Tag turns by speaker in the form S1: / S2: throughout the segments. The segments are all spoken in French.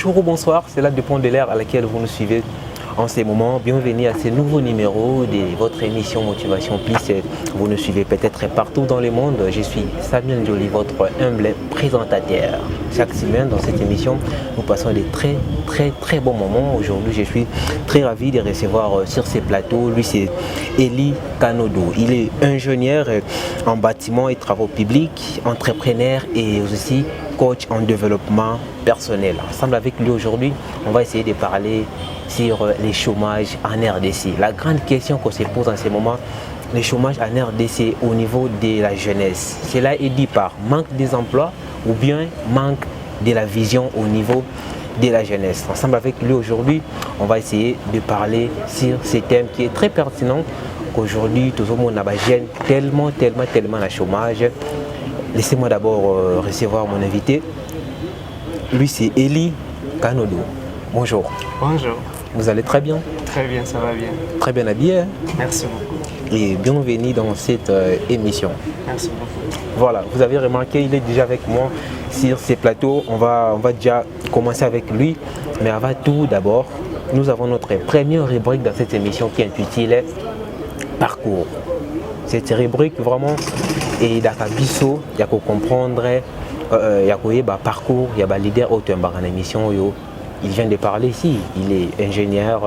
S1: Bonjour ou bonsoir, c'est là dépend de l'ère à laquelle vous nous suivez en ces moments. Bienvenue à ce nouveau numéro de votre émission Motivation Plus. Vous nous suivez peut-être partout dans le monde. Je suis Samuel Ndioli, votre humble présentateur. Chaque semaine dans cette émission, nous passons des très bons moments. Aujourd'hui, je suis très ravi de recevoir sur ces plateaux. Lui, c'est Eli Kanodo. Il est ingénieur en bâtiment et travaux publics, entrepreneur et aussi coach en développement personnel. Ensemble avec lui aujourd'hui, on va essayer de parler sur les chômages en RDC. La grande question qu'on se pose en ce moment, le chômage en RDC au niveau de la jeunesse. Cela est dit par manque des emplois ou bien manque de la vision au niveau de la jeunesse. Ensemble avec lui aujourd'hui, on va essayer de parler sur ce thème qui est très pertinent qu'aujourd'hui, tout le monde a tellement le chômage. Laissez-moi d'abord recevoir mon invité. Lui, c'est Eli Kanodo. Bonjour.
S2: Bonjour.
S1: Vous allez très bien?
S2: Très bien, ça va bien.
S1: Très bien habillé. Hein?
S2: Merci beaucoup.
S1: Et bienvenue dans cette émission.
S2: Merci beaucoup.
S1: Voilà, vous avez remarqué, il est déjà avec moi sur ces plateaux. On va déjà commencer avec lui. Mais avant tout, d'abord, nous avons notre première rubrique dans cette émission qui est intitulée Parcours. Cette rubrique, vraiment, et d'Akabiso, il y a qu'à comprendre, il y a qu'à parcours, il y a leader auteur dans l'émission. Il vient de parler ici, il est ingénieur,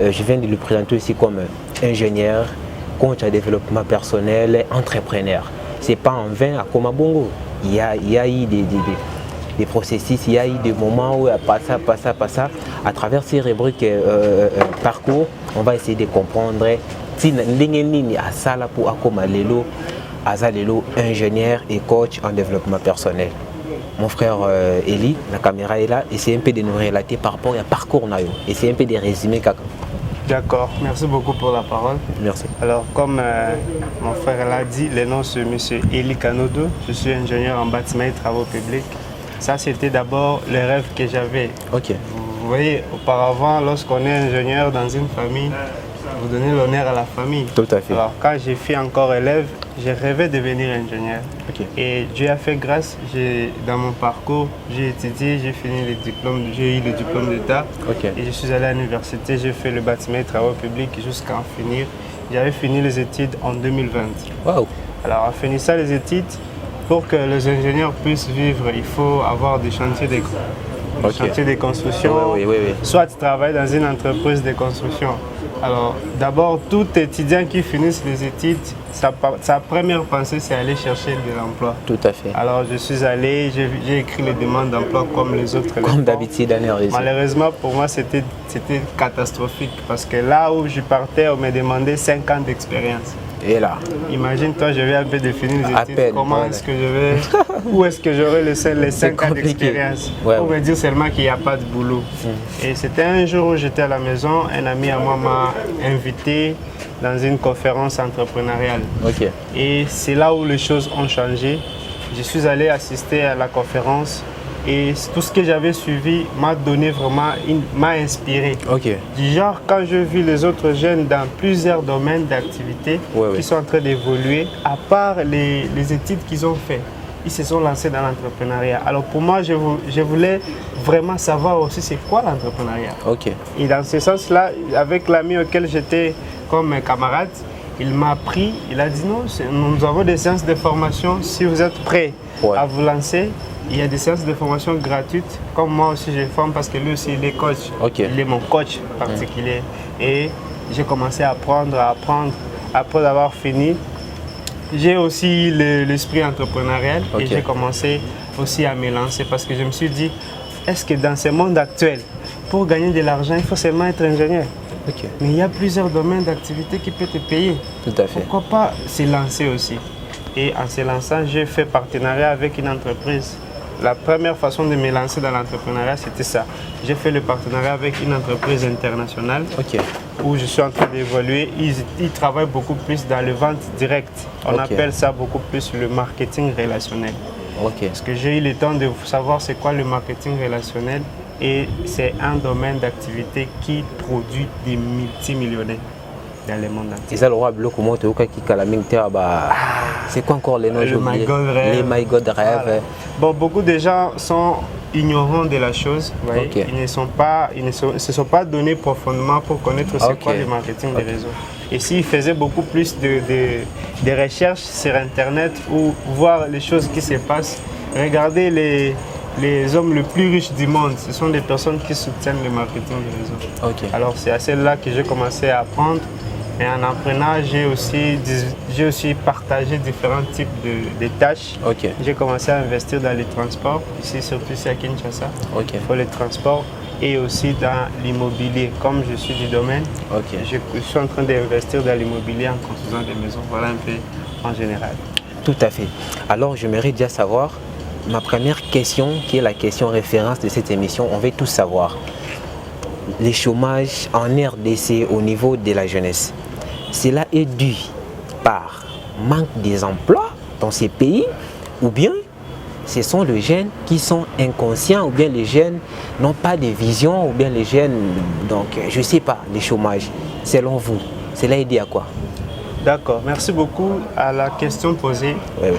S1: je viens de le présenter ici comme ingénieur, coach en développement personnel, entrepreneur. Ce n'est pas en vain à Komabongo. Il y a eu des processus, il y a eu des moments où pas ça. À travers ces rubriques parcours, on va essayer de comprendre si l'ingénieur a ça là pour Akomalelo, Azalelo, ingénieur et coach en développement personnel. Mon frère Eli, la caméra est là, et c'est un peu de nous relater par rapport au parcours. Et c'est un peu de résumer.
S2: D'accord, merci beaucoup pour la parole.
S1: Merci.
S2: Alors, comme mon frère l'a dit, le nom c'est M. Eli Kanodo. Je suis ingénieur en bâtiment et travaux publics. Ça, c'était d'abord le rêve que j'avais.
S1: Ok.
S2: Vous voyez, auparavant, lorsqu'on est ingénieur dans une famille, vous donnez l'honneur à la famille.
S1: Tout à fait.
S2: Alors, quand j'ai fait encore élève, j'ai rêvé de devenir ingénieur.
S1: Okay.
S2: Et Dieu a fait grâce. Dans mon parcours, j'ai étudié, j'ai fini le diplôme, j'ai eu le diplôme d'État.
S1: Okay.
S2: Et je suis allé à l'université, j'ai fait le bâtiment et travaux publics jusqu'à en finir. J'avais fini les études en 2020.
S1: Wow.
S2: Alors, en finissant les études, pour que les ingénieurs puissent vivre, il faut avoir des chantiers de construction.
S1: Oui.
S2: Soit tu travailles dans une entreprise de construction. Alors, d'abord, tout étudiant qui finit les études, sa première pensée, c'est aller chercher de l'emploi.
S1: Tout à fait.
S2: Alors, je suis allé, j'ai écrit les demandes d'emploi comme les autres.
S1: Comme d'habitude,
S2: malheureusement, pour moi, c'était catastrophique parce que là où je partais, on me demandait 5 ans d'expérience.
S1: Et là,
S2: imagine toi, je vais un peu définir les études.
S1: Peine,
S2: comment est-ce que je vais, où est-ce que j'aurai les 5 ans d'expérience pour me dire seulement qu'il n'y a pas de boulot. Et c'était un jour où j'étais à la maison, un ami à moi m'a invité dans une conférence entrepreneuriale.
S1: Okay.
S2: Et c'est là où les choses ont changé. Je suis allé assister à la conférence. Et tout ce que j'avais suivi m'a donné vraiment, m'a inspiré.
S1: Okay.
S2: Du genre, quand je vis les autres jeunes dans plusieurs domaines d'activité qui sont en train d'évoluer, à part les études qu'ils ont faites, ils se sont lancés dans l'entrepreneuriat. Alors pour moi, je voulais vraiment savoir aussi c'est quoi l'entrepreneuriat.
S1: Okay.
S2: Et dans ce sens-là, avec l'ami auquel j'étais comme camarade, il m'a pris, il a dit non, nous avons des séances de formation, si vous êtes prêts à vous lancer. Il y a des séances de formation gratuites, comme moi aussi je forme parce que lui aussi il est coach.
S1: Okay.
S2: Il est mon coach particulier. Et j'ai commencé à apprendre. Après avoir fini, j'ai aussi l'esprit entrepreneurial et j'ai commencé aussi à me lancer parce que je me suis dit, est-ce que dans ce monde actuel, pour gagner de l'argent, il faut seulement être ingénieur?
S1: Okay.
S2: Mais il y a plusieurs domaines d'activité qui peuvent te payer.
S1: Tout à fait.
S2: Pourquoi pas se lancer aussi? Et en se lançant, j'ai fait partenariat avec une entreprise. La première façon de me lancer dans l'entrepreneuriat, c'était ça. J'ai fait le partenariat avec une entreprise internationale où je suis en train d'évoluer. Ils travaillent beaucoup plus dans le vente direct. On appelle ça beaucoup plus le marketing relationnel. Parce que j'ai eu le temps de savoir c'est quoi le marketing relationnel et c'est un domaine d'activité qui produit des multimillionnaires dans le monde entier.
S1: Et ça, le roi bloc, comment tu c'est quoi encore les noms?
S2: Le My God Rêve.
S1: Les My God Rêve.
S2: Voilà. Bon, beaucoup de gens sont ignorants de la chose. Vous voyez.
S1: Ok.
S2: Ils ne se sont pas donnés profondément pour connaître c'est
S1: Ok.
S2: quoi le marketing des réseaux. Et s'ils faisaient beaucoup plus de recherches sur Internet ou voir les choses qui se passent, regardez les hommes les plus riches du monde, ce sont des personnes qui soutiennent le marketing des réseaux.
S1: Ok.
S2: Alors c'est à celle-là que j'ai commencé à apprendre. Et en apprenant, j'ai aussi partagé différents types de tâches.
S1: Ok.
S2: J'ai commencé à investir dans les transports, ici surtout ici à Kinshasa,
S1: Ok.
S2: pour les transports et aussi dans l'immobilier. Comme je suis du domaine,
S1: Ok.
S2: je suis en train d'investir dans l'immobilier en construisant des maisons. Voilà un peu en général.
S1: Tout à fait. Alors, j'aimerais déjà savoir, ma première question, qui est la question référence de cette émission, on veut tous savoir. Les chômages en RDC au niveau de la jeunesse, cela est dû par manque des emplois dans ces pays ou bien ce sont les jeunes qui sont inconscients ou bien les jeunes n'ont pas de vision ou bien les jeunes, donc je ne sais pas, les chômages, selon vous, cela est dû à quoi?
S2: D'accord, merci beaucoup à la question posée.
S1: Oui, oui.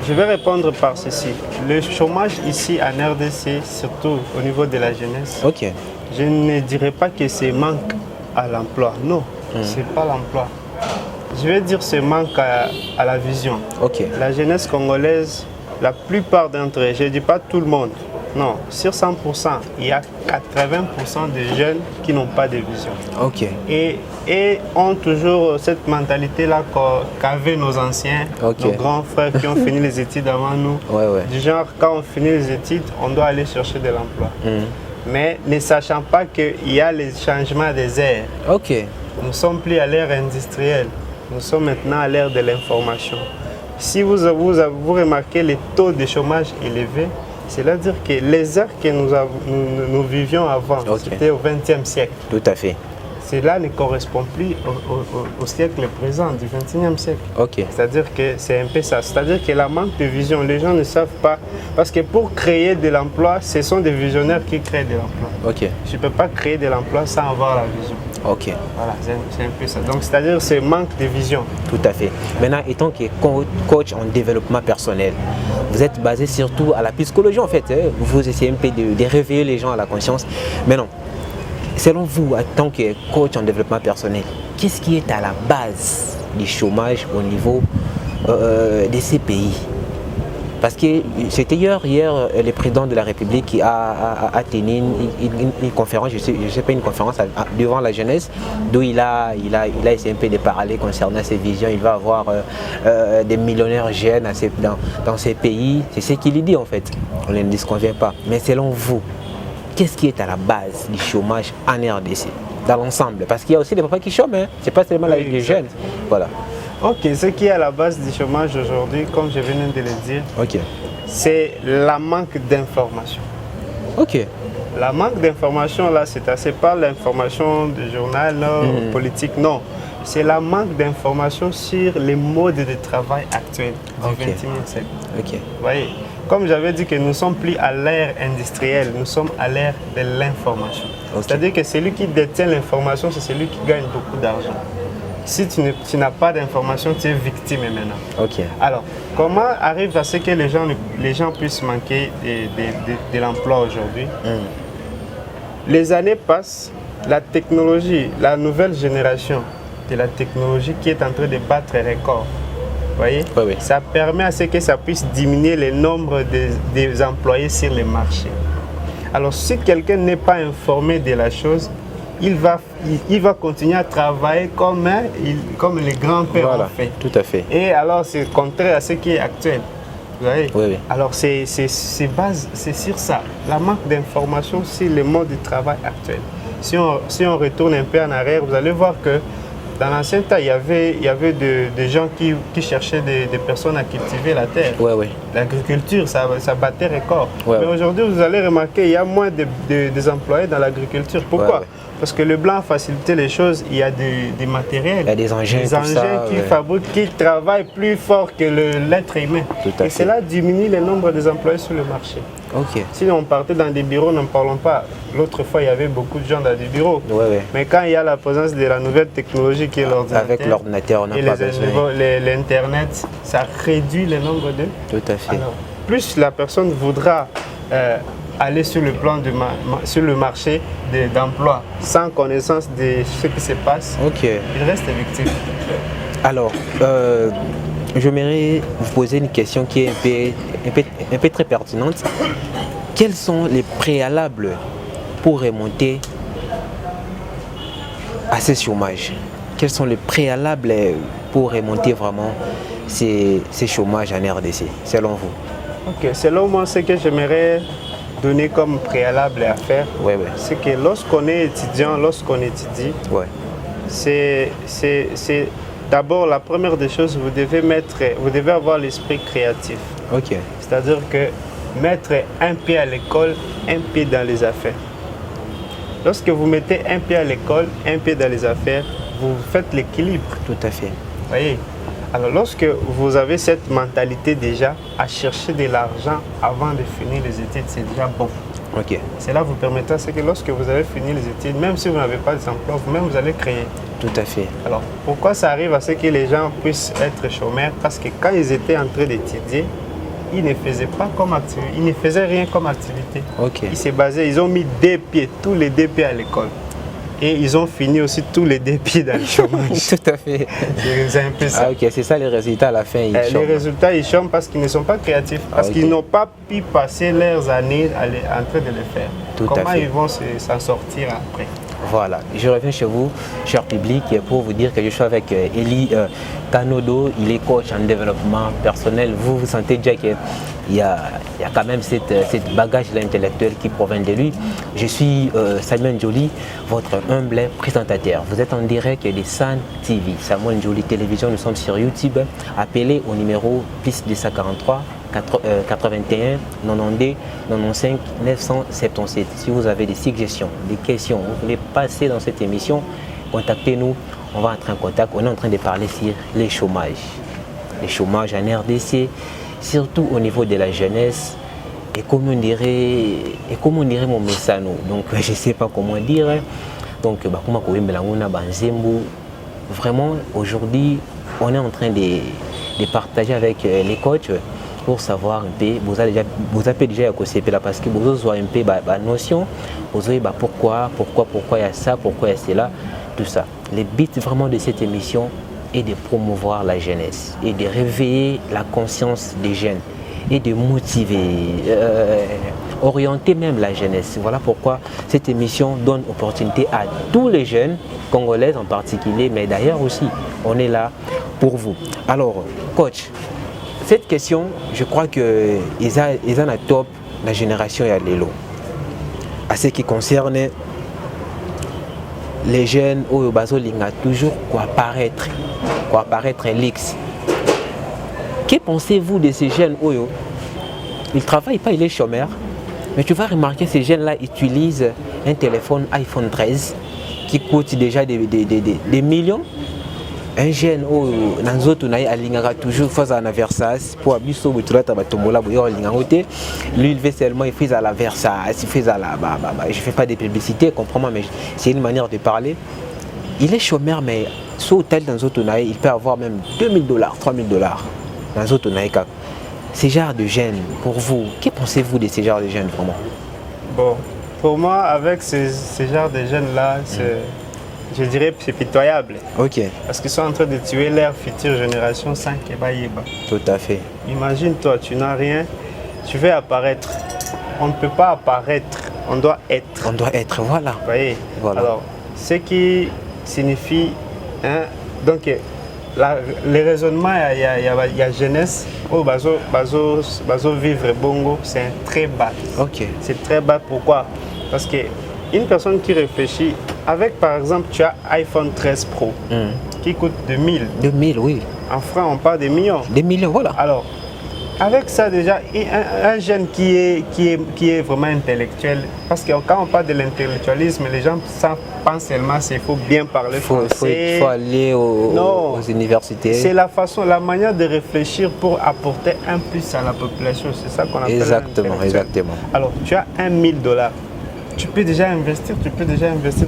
S2: Je vais répondre par ceci. Le chômage ici en RDC, surtout au niveau de la jeunesse,
S1: Ok.
S2: je ne dirais pas que c'est manque à l'emploi. Non, c'est pas l'emploi. Je vais dire c'est manque à la vision.
S1: Ok.
S2: La jeunesse congolaise, la plupart d'entre eux, je ne dis pas tout le monde, non, sur 100%, il y a 80% de jeunes qui n'ont pas de vision.
S1: Ok.
S2: Et ont toujours cette mentalité-là qu'avaient nos anciens,
S1: Ok.
S2: nos grands frères qui ont fini les études avant nous.
S1: Ouais, ouais.
S2: Du genre, quand on finit les études, on doit aller chercher de l'emploi. Mais ne sachant pas qu'il y a les changements des ères.
S1: Ok.
S2: Nous ne sommes plus à l'ère industrielle. Nous sommes maintenant à l'ère de l'information. Si vous remarquez les taux de chômage élevés, c'est-à-dire que les heures que nous vivions avant,
S1: Ok.
S2: c'était au XXe siècle.
S1: Tout à fait.
S2: Cela ne correspond plus au siècle présent, du XXIe siècle.
S1: Ok.
S2: C'est-à-dire que c'est un peu ça. C'est-à-dire que la manque de vision, les gens ne savent pas. Parce que pour créer de l'emploi, ce sont des visionnaires qui créent de l'emploi.
S1: Ok.
S2: Je ne peux pas créer de l'emploi sans avoir la vision.
S1: Ok.
S2: Voilà, c'est un peu ça. Donc, c'est-à-dire ce manque de vision.
S1: Tout à fait. Maintenant, étant que coach en développement personnel, vous êtes basé surtout à la psychologie en fait. Hein. Vous essayez un peu de réveiller les gens à la conscience. Maintenant, selon vous, en tant que coach en développement personnel, qu'est-ce qui est à la base du chômage au niveau de ces pays? Parce que c'était hier, le président de la République qui a tenu une conférence, je sais pas, une conférence devant la jeunesse, d'où il a essayé un peu de parler concernant ses visions. Il va avoir des millionnaires jeunes dans ces pays. C'est ce qu'il dit en fait. On ne disconvient pas. Mais selon vous, qu'est-ce qui est à la base du chômage en RDC, dans l'ensemble? Parce qu'il y a aussi des papas qui chôment, hein. C'est pas seulement
S2: Oui,
S1: les jeunes. Voilà.
S2: Ok, ce qui est à la base du chômage aujourd'hui, comme je viens de le dire,
S1: Ok.
S2: c'est la manque d'information.
S1: Ok.
S2: La manque d'information, là, c'est pas l'information du journal politique, non. C'est la manque d'information sur les modes de travail actuels du
S1: Ok.
S2: XXIe siècle.
S1: Ok.
S2: Vous voyez, comme j'avais dit que nous ne sommes plus à l'ère industrielle, nous sommes à l'ère de l'information.
S1: Ok.
S2: C'est-à-dire que celui qui détient l'information, c'est celui qui gagne beaucoup d'argent. Si tu n'as pas d'information, tu es victime maintenant.
S1: Ok.
S2: Alors, comment arrive à ce que les gens puissent manquer de l'emploi aujourd'hui? Les années passent, la technologie, la nouvelle génération de la technologie qui est en train de battre les records. Vous voyez?
S1: Oui, oui.
S2: Ça permet à ce que ça puisse diminuer le nombre des employés sur le marché. Alors, si quelqu'un n'est pas informé de la chose, il va continuer à travailler comme les grands-pères
S1: Voilà.
S2: ont fait.
S1: Tout à fait.
S2: Et alors, c'est contraire à ce qui est actuel. Vous voyez?
S1: Oui, oui.
S2: Alors, c'est sur ça. La manque d'information sur le mode de travail actuel. Si on retourne un peu en arrière, vous allez voir que dans l'ancien temps, il y avait des gens qui cherchaient des personnes à cultiver la terre.
S1: Oui, oui.
S2: L'agriculture, ça battait record.
S1: Ouais,
S2: Mais
S1: ouais.
S2: aujourd'hui, vous allez remarquer qu'il y a moins des employés dans l'agriculture. Pourquoi?
S1: Ouais, ouais.
S2: Parce que le blanc a facilité les choses, il y a des matériels.
S1: Il y a des engins,
S2: Des
S1: tout
S2: engins
S1: ça,
S2: qui
S1: ouais.
S2: fabriquent, qui travaillent plus fort que l'être humain.
S1: Tout à
S2: Et
S1: fait.
S2: cela diminue le nombre des employés sur le marché.
S1: Ok.
S2: Si on partait dans des bureaux, n'en parlons pas. L'autre fois, il y avait beaucoup de gens dans des bureaux.
S1: Oui, oui.
S2: Mais quand il y a la présence de la nouvelle technologie qui est l'ordinateur,
S1: Avec l'ordinateur, on n'a
S2: et
S1: pas besoin.
S2: l'Internet, ça réduit le nombre de...
S1: Tout à fait.
S2: Alors, plus la personne voudra aller sur le plan sur le marché d'emploi sans connaissance de ce qui se passe,
S1: Ok.
S2: il reste victime.
S1: Alors, j'aimerais vous poser une question qui est un peu très pertinente. Quels sont les préalables pour remonter à ce chômage? Quels sont les préalables pour remonter vraiment ces chômages en RDC, selon vous?
S2: Ok, selon moi, ce que j'aimerais donner comme préalable à faire,
S1: Ouais.
S2: c'est que lorsqu'on est étudiant, lorsqu'on étudie,
S1: Ouais.
S2: c'est d'abord la première des choses, vous devez avoir l'esprit créatif.
S1: Ok.
S2: C'est-à-dire que mettre un pied à l'école, un pied dans les affaires. Lorsque vous mettez un pied à l'école, un pied dans les affaires, vous faites l'équilibre.
S1: Tout à fait.
S2: Voyez. Alors lorsque vous avez cette mentalité déjà à chercher de l'argent avant de finir les études, c'est déjà bon.
S1: Ok.
S2: Cela vous permettra, c'est que lorsque vous avez fini les études, même si vous n'avez pas d'emploi, vous-même vous allez créer.
S1: Tout à fait.
S2: Alors pourquoi ça arrive à ce que les gens puissent être chômeurs? Parce que quand ils étaient en train d'étudier, ils ne faisaient pas comme activité, ils ne faisaient rien comme activité.
S1: Ok.
S2: Ils ont mis des pieds, tous les deux pieds à l'école. Et ils ont fini aussi tous les deux pieds dans le chômage.
S1: Tout à fait.
S2: C'est un peu ça.
S1: Ah, ok, c'est ça les résultats à la fin.
S2: Les résultats, ils chôment parce qu'ils ne sont pas créatifs, parce qu'ils n'ont pas pu passer leurs années en train de le faire. Comment ils vont s'en sortir après?
S1: Voilà, je reviens chez vous, cher public, pour vous dire que je suis avec Eli Kanodo. Il est coach en développement personnel. Vous sentez déjà qu'il y a quand même cette bagage intellectuel qui provient de lui. Je suis Samuel Njoli, votre humble présentateur. Vous êtes en direct de San TV, Samuel Njoli Télévision. Nous sommes sur YouTube. Appelez au numéro plus 243 81 92 95 977. Si vous avez des suggestions, des questions, vous voulez passer dans cette émission, contactez-nous. On va entrer en contact. On est en train de parler sur les chômages. Les chômages en RDC, surtout au niveau de la jeunesse. Et comment on dirait mon message. Donc, je ne sais pas comment dire. Donc, vraiment, aujourd'hui, on est en train de partager avec les coachs pour savoir un peu, vous avez déjà CP là parce que vous avez un peu la notion, vous avez pourquoi il y a ça, pourquoi il y a cela, tout ça. Le but vraiment de cette émission est de promouvoir la jeunesse et de réveiller la conscience des jeunes et de motiver, orienter même la jeunesse. Voilà pourquoi cette émission donne opportunité à tous les jeunes, congolais en particulier, mais d'ailleurs aussi, on est là pour vous. Alors, coach, cette question, je crois qu'ils en a top la génération et l'élo. À ce qui concerne les jeunes, au Bazolinga, toujours quoi apparaître l'X. Que pensez-vous de ces jeunes? Ils ne travaillent pas, il est chômeur. Mais tu vas remarquer ces jeunes-là utilisent un téléphone iPhone 13 qui coûte déjà des millions. Un jeune dans autres toujours face à la Versace pour abuser lui il fait seulement il fait à la Versace, il fait à la je fais pas de publicité, comprends-moi, mais c'est une manière de parler. Il est chômeur, mais ce hôtel dans autres il peut avoir même $2000, $3000 dans autres. Ces genres de jeunes, pour vous, que pensez-vous de ces genres de jeunes vraiment? Bon,
S2: pour moi, avec ces genres de jeunes là, je dirais que c'est pitoyable.
S1: Ok.
S2: Parce qu'ils sont en train de tuer leur future génération sans Keba-Yeba.
S1: Tout à fait.
S2: Imagine-toi, tu n'as rien, tu veux apparaître. On ne peut pas apparaître, on doit être.
S1: On doit être, voilà.
S2: Vous voyez?
S1: Voilà.
S2: Alors, ce qui signifie, donc, les raisonnements, il y a jeunesse, bazo vivre bongo, c'est très bas.
S1: Ok.
S2: C'est très bas, pourquoi? Parce que une personne qui réfléchit, avec par exemple, tu as iPhone 13 Pro qui coûte 2000.
S1: 2000, oui.
S2: En francs, on parle des millions.
S1: Des millions, voilà.
S2: Alors, avec ça déjà, un jeune qui est vraiment intellectuel, parce que quand on parle de l'intellectualisme, les gens pensent seulement qu'il faut bien parler français.
S1: Il faut aller aux universités.
S2: C'est la manière de réfléchir pour apporter un plus à la population. C'est ça qu'on appelle
S1: exactement.
S2: Alors, tu as $1000. tu peux déjà investir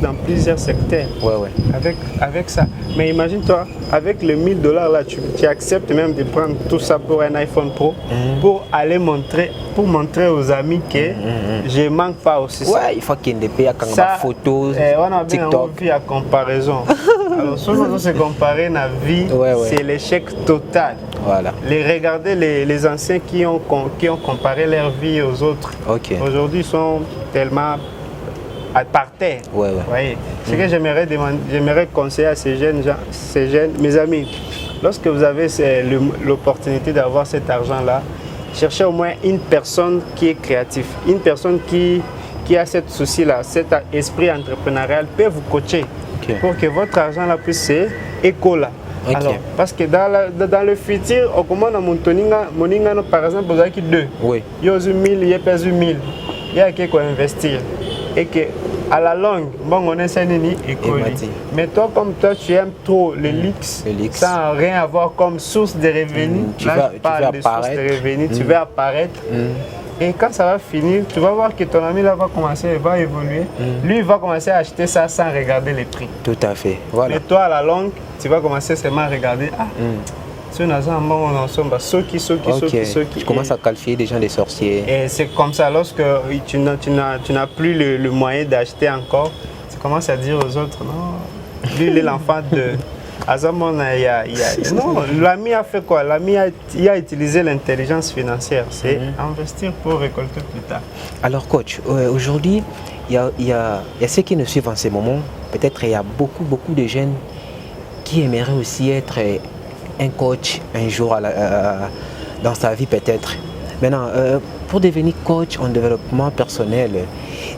S2: dans plusieurs secteurs.
S1: Ouais.
S2: Avec ça. Mais imagine-toi, avec les $1000 là, tu acceptes même de prendre tout ça pour un iPhone Pro pour aller montrer aux amis que je manque pas aussi ça.
S1: Ouais, il faut qu'il y ait des pays avec des photos,
S2: on a bien
S1: TikTok.
S2: envie à comparaison. Alors, si on se comparer la vie, c'est l'échec total.
S1: Voilà.
S2: Regardez les anciens qui ont comparé leur vie aux autres. Aujourd'hui, ils sont tellement par terre. Voyez. Ce que j'aimerais conseiller à ces jeunes, mes amis, lorsque vous avez l'opportunité d'avoir cet argent-là, cherchez au moins une personne qui est créative, une personne qui a ce souci-là, cet esprit entrepreneurial, peut vous coacher pour que votre argent-là puisse écoler. Alors, parce que dans le futur, on commence à monter, par exemple, vous avez 2. Il y a 1000, il y a pas 1000. Il y a quelqu'un investir. Et que à la longue, bon, on est mais toi, comme toi, tu aimes trop les leaks, sans rien avoir comme source de revenus.
S1: Tu vas
S2: apparaître. Et quand ça va finir, tu vas voir que ton ami là va commencer, il va évoluer. Lui, il va commencer à acheter ça sans regarder les prix.
S1: Tout à fait. Voilà.
S2: Mais toi, à la longue, tu vas commencer seulement à regarder. Tu
S1: commences à qualifier des gens des sorciers.
S2: Et c'est comme ça, lorsque tu n'as plus le moyen d'acheter encore, tu commences à dire aux autres, non, lui, il est l'enfant de... Non, l'ami a fait quoi? L'ami a utilisé l'intelligence financière, c'est investir pour récolter plus tard.
S1: Alors coach, aujourd'hui, il y a ceux qui nous suivent en ce moment. Peut-être il y a beaucoup de jeunes qui aimeraient aussi être un coach un jour dans sa vie peut-être. Maintenant, pour devenir coach en développement personnel,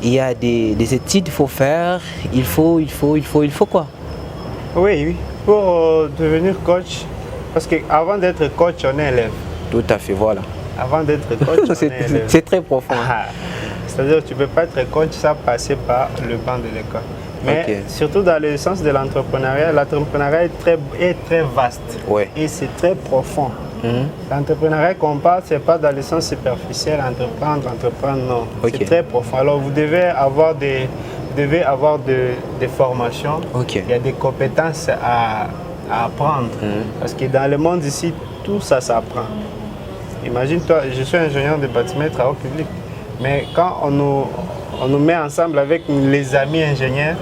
S1: il y a des études qu'il faut faire, il faut quoi?
S2: Oui. Pour devenir coach, parce qu'avant d'être coach, on est élève.
S1: Tout à fait, voilà.
S2: Avant d'être coach, on est élève.
S1: C'est très profond.
S2: C'est-à-dire que tu ne peux pas être coach sans passer par le banc de l'école. Mais surtout dans le sens de l'entrepreneuriat est très vaste et c'est très profond. L'entrepreneuriat qu'on parle, ce n'est pas dans le sens superficiel, entreprendre, non. C'est très profond. Alors vous devez avoir des formations, il y a des compétences à apprendre. Parce que dans le monde ici, tout ça s'apprend. Imagine-toi, je suis ingénieur de bâtiment et travaux publics, mais quand on nous met ensemble avec les amis ingénieurs,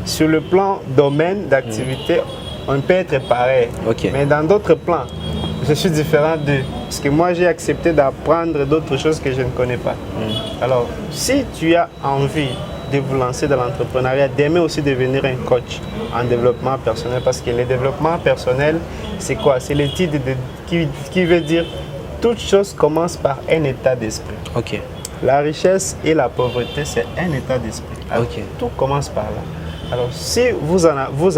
S2: sur le plan domaine d'activité, on peut être pareil. Mais dans d'autres plans, je suis différent d'eux. Parce que moi, j'ai accepté d'apprendre d'autres choses que je ne connais pas. Alors, si tu as envie de vous lancer dans l'entrepreneuriat, d'aimer aussi devenir un coach en développement personnel, parce que le développement personnel, c'est quoi? C'est l'étude qui veut dire toute chose commence par un état d'esprit. La richesse et la pauvreté, c'est un état d'esprit. Tout commence par là. Alors, si vous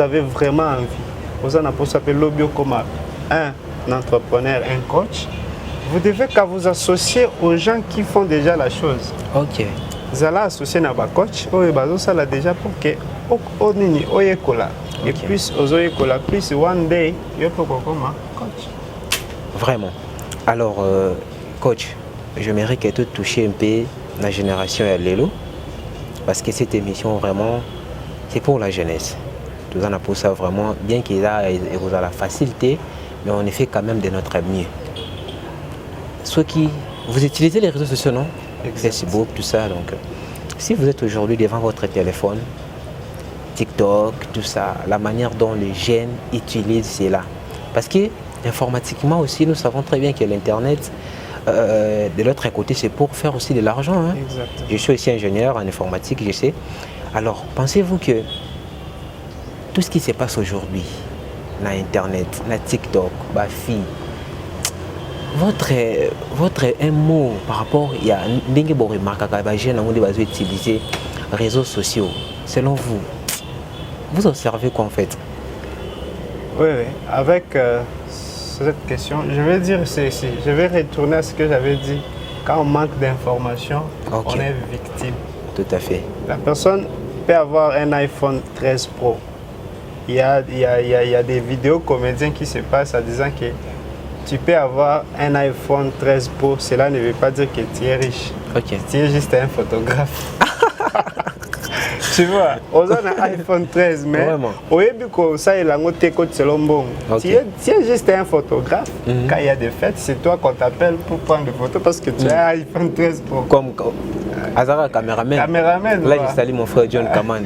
S2: avez vraiment envie, vous en avez pour s'appeler l'obio comme un entrepreneur, un coach, vous devez qu'à vous associer aux gens qui font déjà la chose. Vous allez associer à coach, ça là déjà pour que et puis plus one day, coach.
S1: Vraiment. Alors, coach, j'aimerais que tu touches un peu la génération Lélo, parce que cette émission vraiment, c'est pour la jeunesse. Tout en a pour ça vraiment, bien qu'il vous a la facilité, mais on est fait quand même de notre mieux. Ceux qui, vous utilisez les réseaux sociaux, non? Facebook, tout ça. Donc, si vous êtes aujourd'hui devant votre téléphone, TikTok, tout ça, la manière dont les jeunes utilisent cela. Parce que informatiquement aussi, nous savons très bien que l'Internet, de l'autre côté, c'est pour faire aussi de l'argent. Je suis aussi ingénieur en informatique, je sais. Alors, pensez-vous que tout ce qui se passe aujourd'hui, dans Internet, dans TikTok, votre un mot par rapport il y a des remarques que les jeunes ont utiliser les réseaux sociaux. Selon vous observez quoi en fait?
S2: Oui, avec cette question, je vais dire ceci. Je vais retourner à ce que j'avais dit. Quand on manque d'informations, on est victime.
S1: Tout à fait.
S2: La personne peut avoir un iPhone 13 Pro. Il y a des vidéos comédiens qui se passent en disant que tu peux avoir un iPhone 13 Pro, cela ne veut pas dire que tu es riche. Tu es juste un photographe. Tu vois, on a un iPhone 13, mais au début, ça est la montée côté selon bon. Tu es juste un photographe. Quand il y a des fêtes, c'est toi qu'on t'appelle pour prendre des photos parce que tu as un iPhone 13 Pro.
S1: Comme Azara, caméraman. Là, je salue mon frère John Kaman.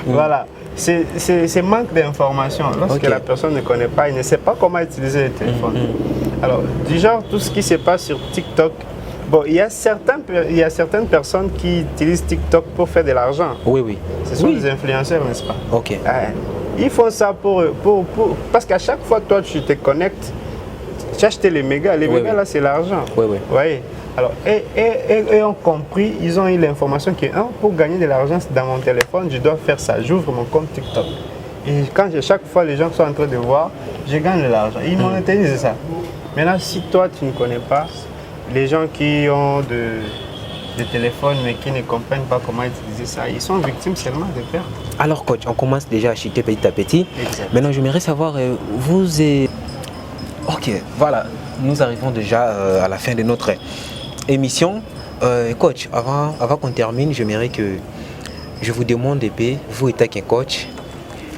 S2: Voilà. C'est manque d'information. Lorsque la personne ne connaît pas, il ne sait pas comment utiliser le téléphone. Alors, du genre, tout ce qui se passe sur TikTok, bon, il y a certaines personnes qui utilisent TikTok pour faire de l'argent.
S1: Oui.
S2: Ce sont des influenceurs, n'est-ce pas?
S1: Ok.
S2: Ils font ça parce qu'à chaque fois, toi, tu te connectes, tu achètes les mégas. Les mégas, là, c'est l'argent.
S1: Oui.
S2: Voyez. Alors, et ont compris, ils ont eu l'information que pour gagner de l'argent dans mon téléphone, je dois faire ça. J'ouvre mon compte TikTok. Et quand chaque fois les gens sont en train de voir, je gagne de l'argent. Ils monétisent ça. Maintenant, si toi, tu ne connais pas, les gens qui ont des téléphones mais qui ne comprennent pas comment utiliser ça, ils sont victimes seulement de pertes.
S1: Alors, coach, on commence déjà à chuter petit à petit.
S2: Exactement.
S1: Maintenant, j'aimerais savoir, vous êtes... Ok, voilà, nous arrivons déjà à la fin de notre émission. Coach, avant qu'on termine, j'aimerais que je vous demande, vous étant un coach,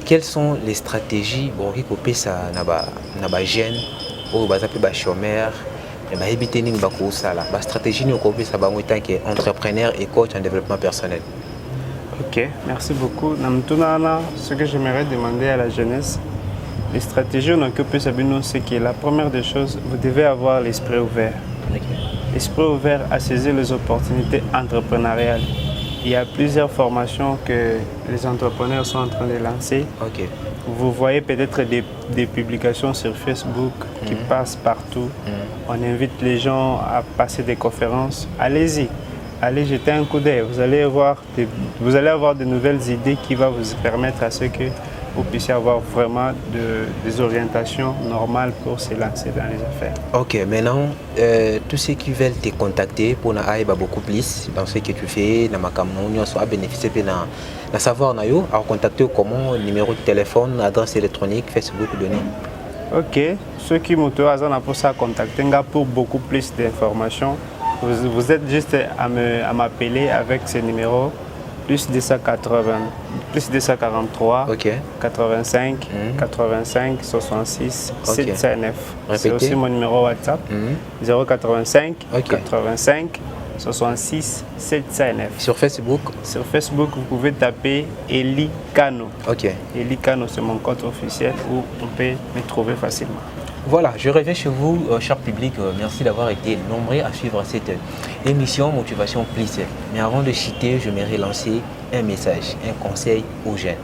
S1: quelles sont les stratégies pour que vous ça n'a gêne ou les chômeurs, la stratégie nous couper ça en tant qu'entrepreneur et coach en développement personnel.
S2: Ok, merci beaucoup. Ce que j'aimerais demander à la jeunesse, les stratégies on occupe c'est que la première des choses, vous devez avoir l'esprit ouvert. L'esprit ouvert à saisir les opportunités entrepreneuriales. Il y a plusieurs formations que les entrepreneurs sont en train de lancer. Vous voyez peut-être des publications sur Facebook qui passent partout. On invite les gens à passer des conférences. Allez-y, allez jeter un coup d'œil. Vous allez avoir de nouvelles idées qui vont vous permettre à ce que vous puissiez avoir vraiment des orientations normales pour se lancer dans les affaires.
S1: Ok, maintenant, tous ceux qui veulent te contacter pour aller beaucoup plus dans ce que tu fais, dans ma campagne, soit bénéficier de savoir, alors contacter comment, numéro de téléphone, adresse électronique, Facebook, données.
S2: Ok, ceux qui m'ont pour ça contacter pour beaucoup plus d'informations, vous êtes juste à m'appeler avec ce numéro. Plus 243, 85, 85, 66, 709. C'est aussi mon numéro WhatsApp, 085, 85, 66, 709.
S1: Sur Facebook?
S2: Sur Facebook, vous pouvez taper Eli Kano. Eli Kano, c'est mon compte officiel où on peut me trouver facilement.
S1: Voilà, je reviens chez vous, cher public. Merci d'avoir été nombreux à suivre cette émission Motivation Plus. Mais avant de chuter, je vais relancer un message, un conseil aux jeunes.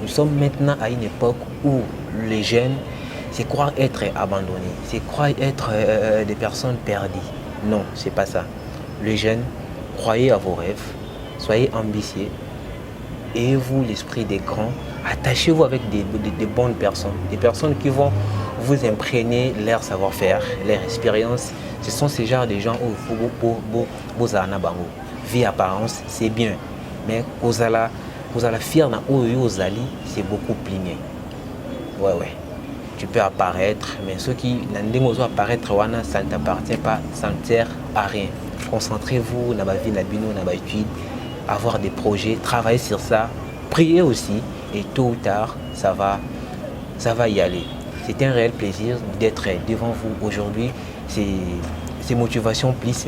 S1: Nous sommes maintenant à une époque où les jeunes, c'est croire être abandonnés, c'est croire être des personnes perdues. Non, c'est pas ça. Les jeunes, croyez à vos rêves, soyez ambitieux, ayez-vous l'esprit des grands, attachez-vous avec des bonnes personnes, des personnes qui vont vous imprégner leur savoir-faire, leur expérience. Ce sont ces genres de gens où vous avez vie apparence, c'est bien. Mais vous allez faire c'est beaucoup plus bien. Ouais. Tu peux apparaître, mais ceux qui n'ont pas apparaître, ça ne t'appartient pas, ça ne sert à rien. Concentrez-vous dans la vie, dans la étude, avoir des projets, travailler sur ça, priez aussi, et tôt ou tard, ça va y aller. C'est un réel plaisir d'être devant vous aujourd'hui. C'est Motivation Plus.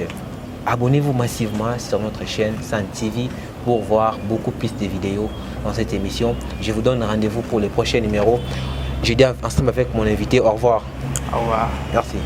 S1: Abonnez-vous massivement sur notre chaîne San TV pour voir beaucoup plus de vidéos dans cette émission. Je vous donne rendez-vous pour les prochains numéros. Je dis ensemble avec mon invité au revoir.
S2: Au revoir.
S1: Merci.